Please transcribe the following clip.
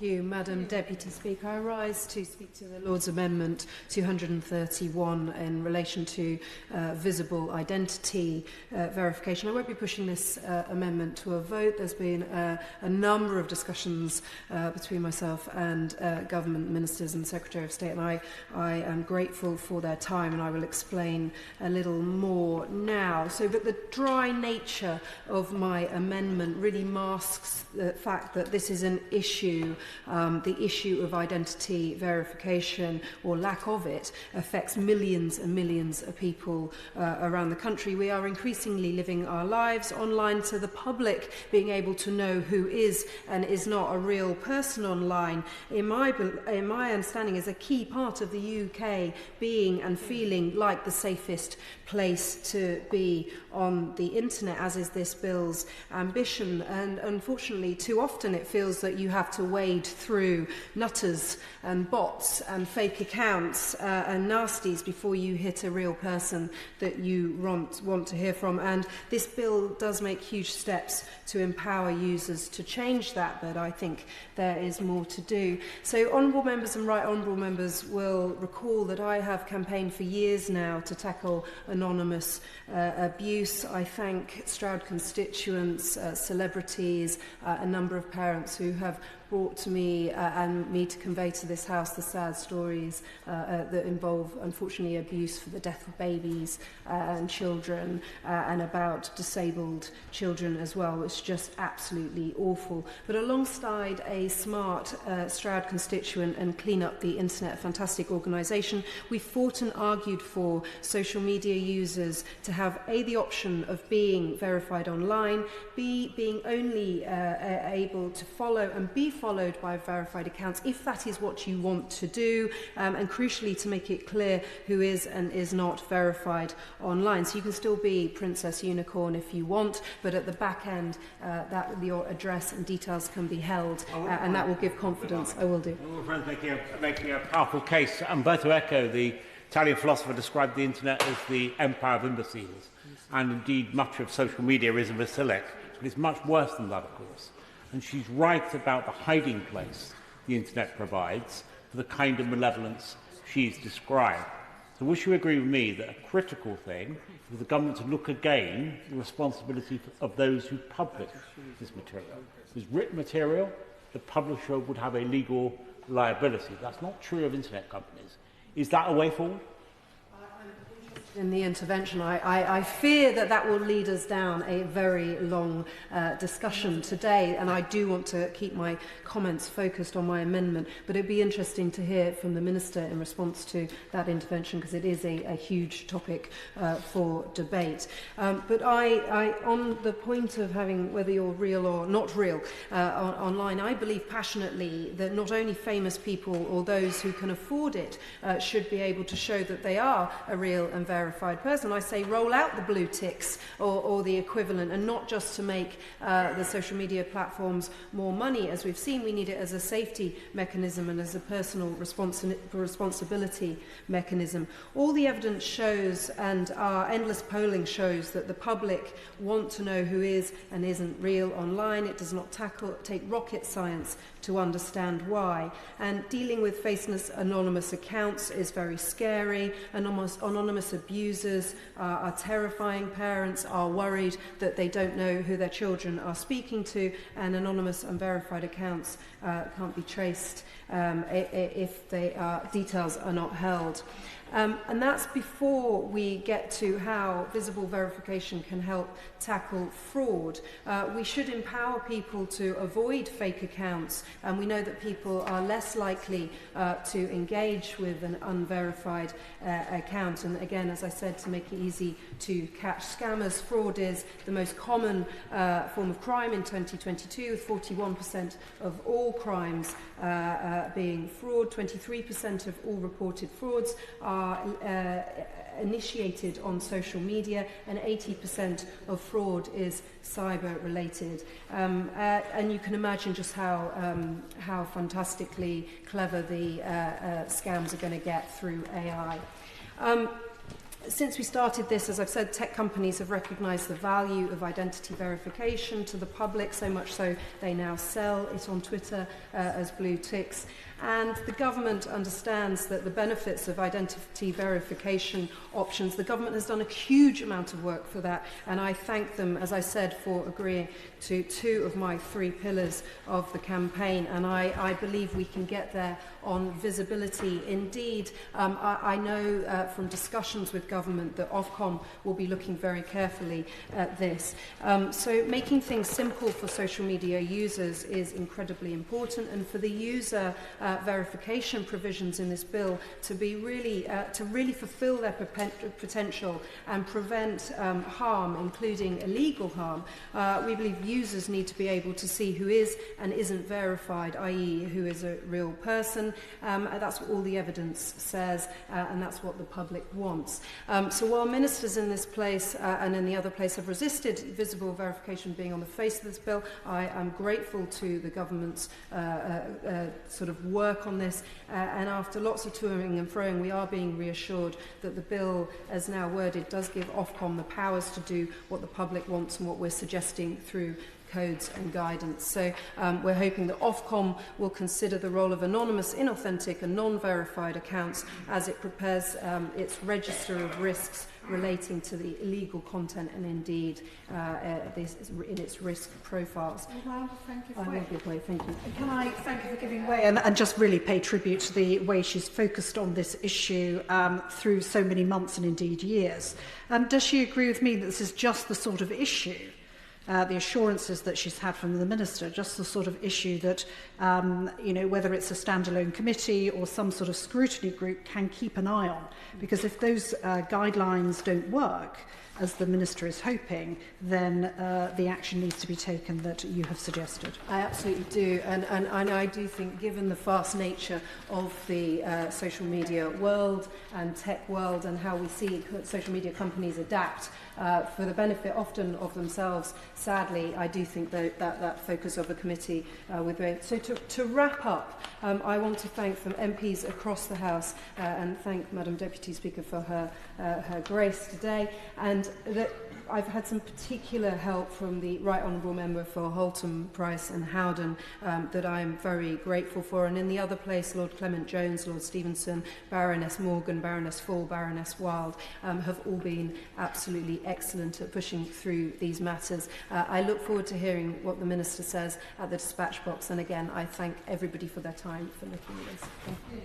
you, Madam Deputy Speaker. I rise to speak to the Lord's Amendment 231 in relation to visible identity verification. I won't be pushing this amendment to a vote. There's been a number of discussions between myself and government ministers and Secretary of State, and I am grateful for their time, and I will explain a little more now. But the dry nature of my amendment really masks the fact that this is an issue. The issue of identity verification, or lack of it, affects millions and millions of people around the country. We are increasingly living our lives online, so the public being able to know who is and is not a real person online, in my understanding, is a key part of the UK being and feeling like the safest place to be on the internet, as is this bill's ambition. And unfortunately, too often it feels that you have to wade through nutters and bots and fake accounts and nasties before you hit a real person that you want to hear from. And this bill does make huge steps to empower users to change that, but I think there is more to do. So honourable members and right honourable members will recall that I have campaigned for years now to tackle anonymous abuse. I thank Stroud constituents, celebrities, a number of parents who have brought to me and me to convey to this House the sad stories that involve, unfortunately, abuse for the death of babies and children, and about disabled children as well. It's just absolutely awful. But alongside a smart Stroud constituent and Clean Up the Internet, a fantastic organisation, we fought and argued for social media users to have the option of being verified online, being only able to follow and be followed by verified accounts if that is what you want to do, and crucially to make it clear who is and is not verified online. So you can still be Princess Unicorn if you want, but at the back end that your address and details can be held, and that will give confidence. I will do. All friends making a powerful case. Umberto Eco, the Italian philosopher, described the internet as the empire of imbeciles, and indeed much of social media is imbecilic, but it's much worse than that, of course. And she's right about the hiding place the internet provides for the kind of malevolence she's described. So would you agree with me that a critical thing is the government to look again at the responsibility of those who publish this material? If it's written material, the publisher would have a legal liability. That's not true of internet companies. Is that a way forward? In the intervention, I fear that will lead us down a very long discussion today, and I do want to keep my comments focused on my amendment, but it'd be interesting to hear from the Minister in response to that intervention, because it is a huge topic for debate. But on the point of having whether you're real or not real online, I believe passionately that not only famous people or those who can afford it should be able to show that they are a real and verified person. I say roll out the blue ticks or the equivalent, and not just to make the social media platforms more money. As we've seen, we need it as a safety mechanism and as a personal responsibility mechanism. All the evidence shows, and our endless polling shows, that the public want to know who is and isn't real online. It does not take rocket science to understand why. And dealing with faceless anonymous accounts is very scary. Anonymous abusers are terrifying. Parents are worried that they don't know who their children are speaking to, and anonymous unverified accounts can't be traced if details are not held. And that's before we get to how visible verification can help tackle fraud. We should empower people to avoid fake accounts, and we know that people are less likely to engage with an unverified account. And again, as I said, to make it easy to catch scammers, fraud is the most common form of crime in 2022, with 41% of all crimes being fraud. 23% of all reported frauds are initiated on social media, and 80% of fraud is cyber related. And you can imagine just how fantastically clever the scams are going to get through AI. Since we started this, as I've said, tech companies have recognised the value of identity verification to the public, so much so they now sell it on Twitter as blue ticks. And the government understands that the benefits of identity verification options, the government has done a huge amount of work for that, and I thank them, as I said, for agreeing to 2 of my 3 pillars of the campaign, and I believe we can get there on visibility. Indeed, I know from discussions with government that Ofcom will be looking very carefully at this. So making things simple for social media users is incredibly important, and for the user verification provisions in this bill to be really fulfil their potential and prevent harm, including illegal harm. We believe users need to be able to see who is and isn't verified, i.e. who is a real person. That's what all the evidence says, and that's what the public wants. So while ministers in this place and in the other place have resisted visible verification being on the face of this bill, I am grateful to the government's sort of work on this, and after lots of toing and froing, we are being reassured that the bill, as now worded, does give Ofcom the powers to do what the public wants and what we're suggesting through codes and guidance. So we're hoping that Ofcom will consider the role of anonymous, inauthentic and non-verified accounts as it prepares its register of risks relating to the illegal content and indeed in its risk profiles. Well, thank you. I will give way, thank you. Can I thank you for giving way and just really pay tribute to the way she's focused on this issue through so many months and indeed years. Does she agree with me that this is just the sort of issue, the assurances that she's had from the Minister, just the sort of issue that, whether it's a standalone committee or some sort of scrutiny group can keep an eye on? Because if those guidelines don't work, as the Minister is hoping, then the action needs to be taken that you have suggested. I absolutely do, and I do think, given the fast nature of the social media world and tech world and how we see social media companies adapt for the benefit often of themselves, sadly, I do think that focus of a committee with it. So to wrap up, I want to thank from MPs across the House and thank Madam Deputy Speaker for her grace today, and that I've had some particular help from the Right Honourable Member for Holtham, Price and Howden that I'm very grateful for, and in the other place, Lord Clement Jones, Lord Stevenson, Baroness Morgan, Baroness Fall, Baroness Wild have all been absolutely excellent at pushing through these matters. I look forward to hearing what the Minister says at the dispatch box, and again I thank everybody for their time for looking at this. Thank you.